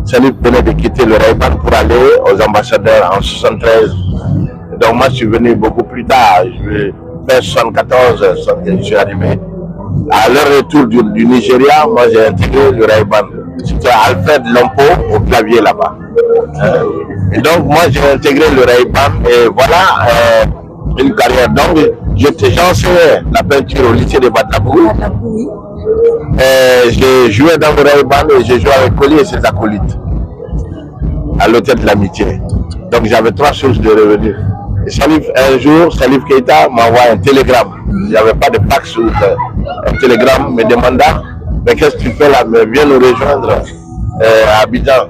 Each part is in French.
Salif venait de quitter le Ray-Ban pour aller aux ambassadeurs en 73. Donc moi je suis venu beaucoup plus tard. Vers 74, je suis arrivé. À leur retour du Nigeria, moi j'ai intégré le Ray-Ban. C'était Alfred Lompo au clavier là-bas. Et donc moi j'ai intégré le Ray-Ban et voilà une carrière. Donc j'enseignais la peinture au lycée de Badlaboui. J'ai joué dans le Ray-Ban et j'ai joué avec Collier et ses acolytes à l'hôtel de l'amitié. Donc j'avais 3 sources de revenus. Et un jour, Salif Keita m'envoie un télégramme. Il n'y avait pas de fax ou un télégramme me demanda mais qu'est-ce que tu fais là? Mais viens nous rejoindre à Abidjan.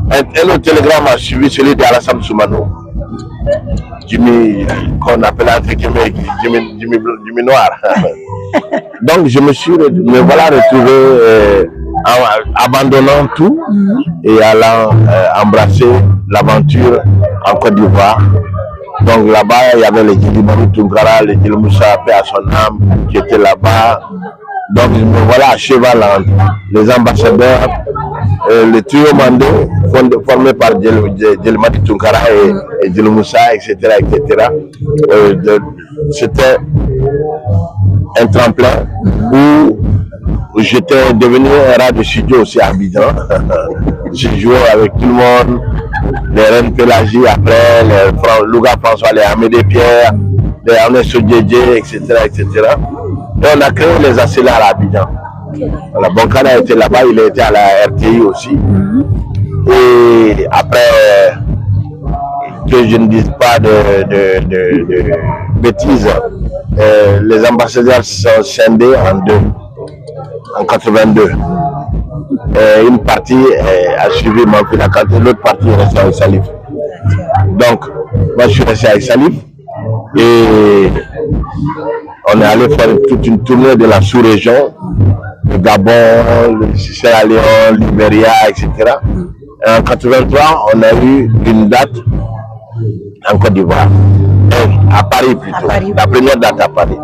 Un autre télégramme a suivi celui d'Alassane Soumano. Jimmy, qu'on appelle entre guillemets Jimmy Noir. Donc je me voilà retrouvé abandonnant tout et allant embrasser l'aventure en Côte d'Ivoire. Donc là-bas, il y avait les Djilimani Tounkara, les Djilimoussa, paix à son âme, qui étaient là-bas. Donc je me voilà à cheval entre les ambassadeurs, le trio Mandé, formé par Djilimani Tounkara et Djilimoussa, etc. C'était un tremplin où j'étais devenu un rat de studio aussi à Abidjan. J'ai joué avec tout le monde, les Reines Pélagie après, les Louga François, les Amédée Pierre, les Ernesto Djedje, etc. Et on a créé les Acélères à Abidjan. Voilà, Bonkana était là-bas, il était à la RTI aussi. Et après, que je ne dise pas de bêtises, les ambassadeurs sont scindés en deux, en 82. Une partie a suivi Mampila Kanté, l'autre partie est restée avec Salif. Donc, moi je suis resté avec Salif et on est allé faire toute une tournée de la sous-région, le Gabon, le Sierra Leone, Libéria, etc. Et en 83, on a eu une date en Côte d'Ivoire, à Paris plutôt, la première date à Paris.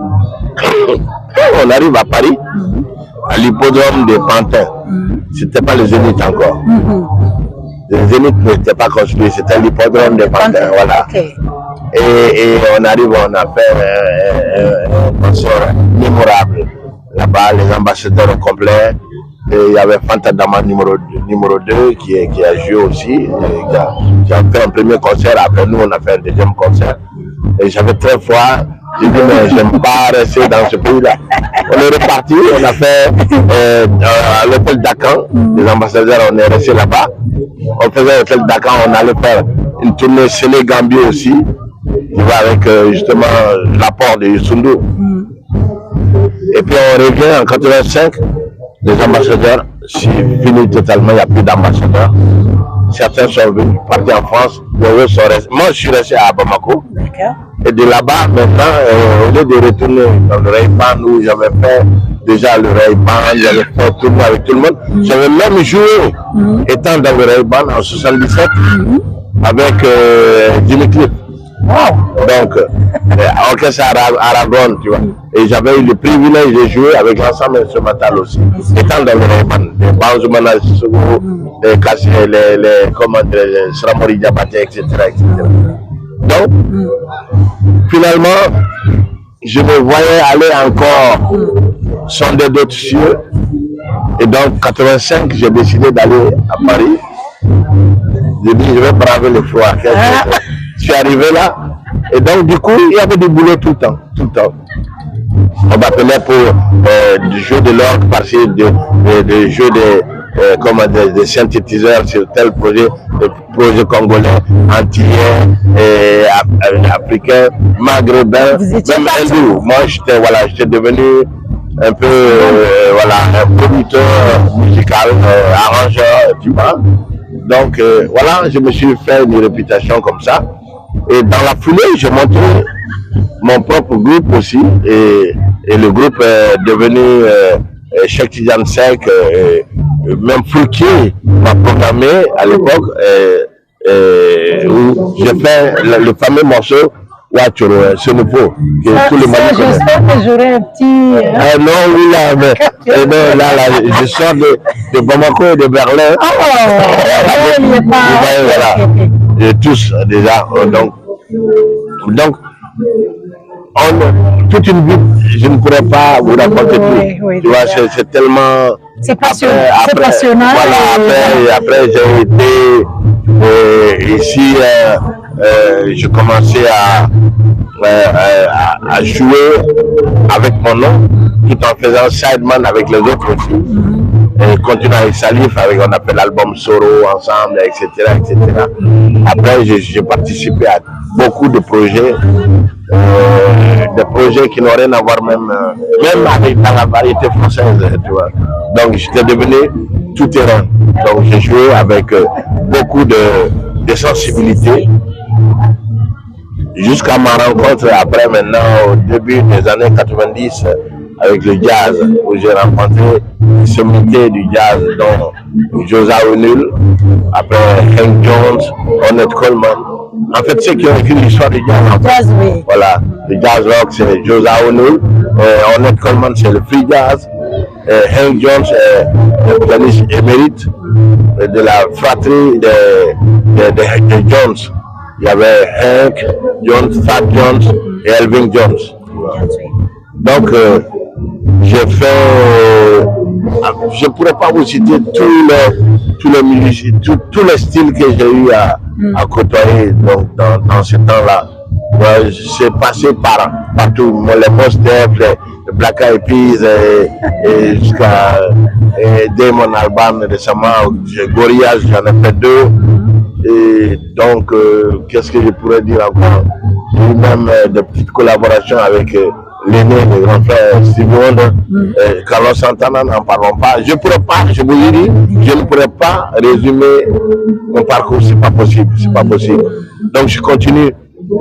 On arrive à Paris, à l'hippodrome de Pantin. C'était pas le Zénith encore. Le Zénith n'était pas construit, c'était l'hippodrome de Pantin. Voilà. Et on arrive, on a fait un concert mémorable. Là-bas, les ambassadeurs au complet. Et il y avait Fanta Dama numéro 2 qui a joué aussi, qui a fait un premier concert. Après nous, on a fait un deuxième concert. Et j'avais très froid. J'ai dit, mais je n'aime pas rester dans ce pays-là. On est reparti, on a fait à l'hôtel Dakan, les ambassadeurs, on est resté là-bas. On faisait l'hôtel Dakan, on allait faire une tournée Séné-Gambie aussi, qui va avec justement l'apport de Youssou. Et puis on revient en 85, les ambassadeurs, c'est fini totalement, il n'y a plus d'ambassadeurs. Certains sont venus, partis en France, d'autres sont restés. Moi, je suis resté à Bamako. Et de là-bas, maintenant, au lieu de retourner dans le Ray-Ban où j'avais fait déjà le Ray-Ban, j'avais fait tourner avec tout le monde. J'avais même joué, étant dans le Ray-Ban en 77, avec Jimmy Cliff. Donc, orchestre Aragon, tu vois. Et j'avais eu le privilège de jouer avec l'ensemble instrumental aussi. Étant dans le Ray-Ban, les Banzoumana Sissoko, les Kassé, les Sramori Diabaté, etc. Donc, finalement, je me voyais aller encore sonder d'autres cieux. Et donc, 85, j'ai décidé d'aller à Paris. J'ai dit, je vais braver le froid. Je suis arrivé là. Et donc, du coup, il y avait du boulot tout le temps. On m'appelait pour jouer de l'orgue, parce que de jouer des synthétiseurs sur tel projet, des projets congolais, antillais, africains, maghrébins, même hindous. Moi, j'étais devenu un peu un producteur musical, arrangeur, tu vois. Donc voilà, je me suis fait une réputation comme ça. Et dans la foulée, j'ai monté mon propre groupe aussi. Et le groupe est devenu Cheikh Tidiane Seck, même Fouquier m'a programmé à l'époque où j'ai fait le fameux morceau Wachoro, Senepo, que tout le monde connaît. J'espère que j'aurai un petit... non, oui, là, mais non, là, je sors de Bamako et de Berlin. Oh, il n'est pas... Voilà, et tous déjà, donc toute une vie, je ne pourrais pas vous raconter tout. Tu vois, c'est tellement... C'est passionnant. Voilà, après j'ai été ici, je commençais à jouer avec mon nom, tout en faisant sideman avec les autres aussi. Et continuer avec Salif, on appelle l'album Soro ensemble, etc., etc. Après, j'ai participé à beaucoup de projets, des projets qui n'ont rien à voir même avec dans la variété française, tu vois. Donc, j'étais devenu tout terrain. Donc, j'ai joué avec beaucoup de sensibilité. Jusqu'à ma rencontre après maintenant au début des années 90 avec le jazz, où j'ai rencontré les sommités du jazz dont Josa O'Neill, après Hank Jones, Ornette Coleman. En fait, ceux qui ont écrit l'histoire du jazz, voilà, le jazz rock c'est Josa O'Neill, Ornette Coleman c'est le free jazz, Hank Jones est le pianiste émérite de la fratrie de Jones. Il y avait Hank Jones, Fat Jones et Elvin Jones. Donc, j'ai fait, je ne pourrais pas vous citer tous les musiciens, tous les styles que j'ai eu à côtoyer donc, dans ce temps-là. J'ai passé partout, les Mos Def, les Black Eyed Peas, et jusqu'à Damon Albarn récemment, Gorillaz, j'en ai fait 2. Et donc, qu'est-ce que je pourrais dire encore? J'ai eu même de petites collaborations avec l'aîné, le grand frère Stevie Wonder, Carlos Santana, n'en parlons pas. Je pourrais pas, je vous le dis, je ne pourrais pas résumer mon parcours, c'est pas possible, c'est pas possible. Donc, je continue,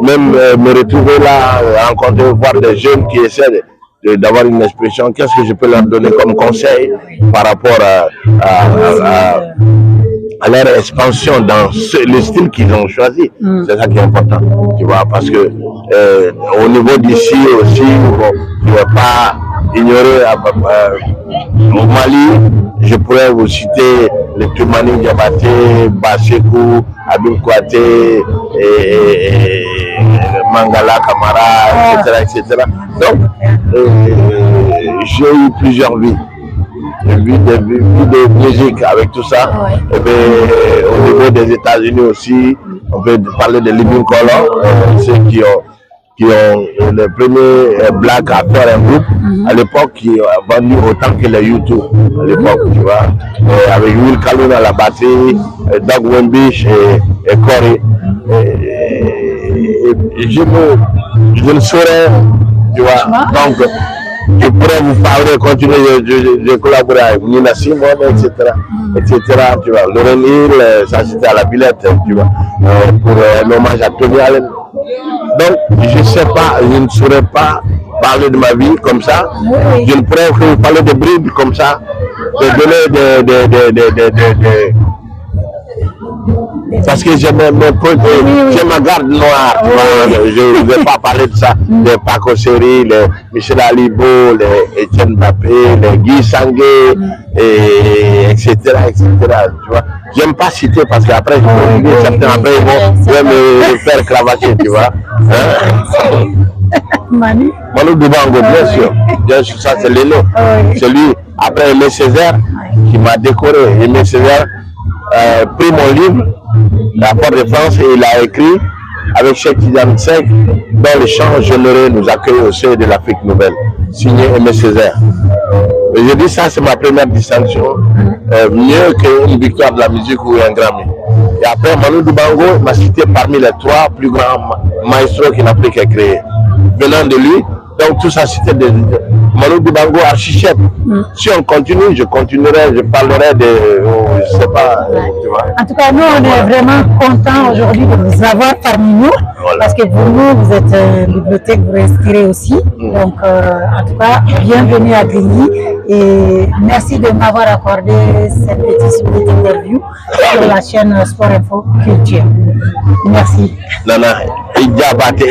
même me retrouver là, rencontrer, voir des jeunes qui essaient d'avoir une expression. Qu'est-ce que je peux leur donner comme conseil par rapport à leur expansion dans le style qu'ils ont choisi. C'est ça qui est important, tu vois, parce que au niveau d'ici aussi, il ne faut pas ignorer au Mali, je pourrais vous citer les Toumani Diabaté, Basekou, Abim Kouaté, et Mangala Kamara, etc. Donc, j'ai eu plusieurs vies. J'ai vu des musique avec tout ça. Et bien, au niveau des États-Unis aussi, on peut parler de Living Color, ceux qui ont le premier black à faire un groupe à l'époque qui a vendu autant que les YouTube à l'époque, tu vois. Avec Will Kalun à la batterie, Doug Wimbish et Corey. Je ne saurais, tu vois. Donc, je pourrais vous parler, continuer, j'ai collaboré avec Nina Simone, etc. Tu vois, Lauryn Hill, ça c'était à la Villette, tu vois, pour un hommage à Tony Allen. Donc, je ne sais pas, je ne saurais pas parler de ma vie comme ça. Je ne pourrais que vous parler de bribes comme ça, de donner parce que j'ai ma garde noire, je ne vais pas parler de ça, les Paco Seri, les Michel Alibo, les Etienne Mbappé, les Guy Sangué, etc. Tu vois. J'aime pas citer parce qu'après, certains après vont me faire cravacher, tu vois. Hein? Manu Dubango, bien sûr, ça c'est l'aîné. C'est lui, après Aimé Césaire, qui m'a décoré. Aimé Césaire pris mon livre, La Porte de France, et il a écrit avec Cheikh Tidiane Seck, dans les champs généreux nous accueille au sein de l'Afrique nouvelle, signé Aimé Césaire. Et je dis ça, c'est ma première distinction, mieux qu'une victoire de la musique ou un Grammy. Et après, Manu Dubango m'a cité parmi les 3 plus grands maestros qu'une Afrique a créés. Venant de lui, donc tout ça c'était de Manu Dubango archichef. Si on continue, je continuerai, je parlerai de, je sais pas, tu vois. En tout cas, nous on est vraiment contents aujourd'hui de vous avoir parmi nous, parce que pour nous, vous êtes une bibliothèque, vous respirez aussi. Donc, en tout cas, bienvenue à Grigny et merci de m'avoir accordé cette petite interview sur la chaîne Sport Info Culture. Merci. Nana, il diabate.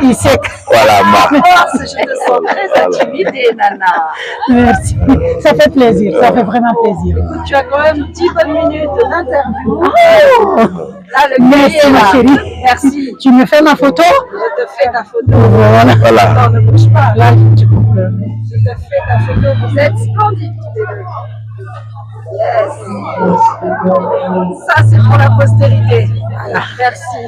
Il sait. Voilà, ma. Je te sens très intimidée, Nana. Merci. Ça fait plaisir, ça fait vraiment plaisir. Écoute, tu as quand même 10 bonnes minutes d'interview. Là, le Merci est ma là. chérie. Merci. Tu me fais ma photo? Je te fais ta photo. Voilà. Attends, ne bouge pas. Là, tu coupes. Je te fais ta photo. Vous êtes splendides tous les deux. Yes. Ça, c'est pour la postérité. Voilà. Merci.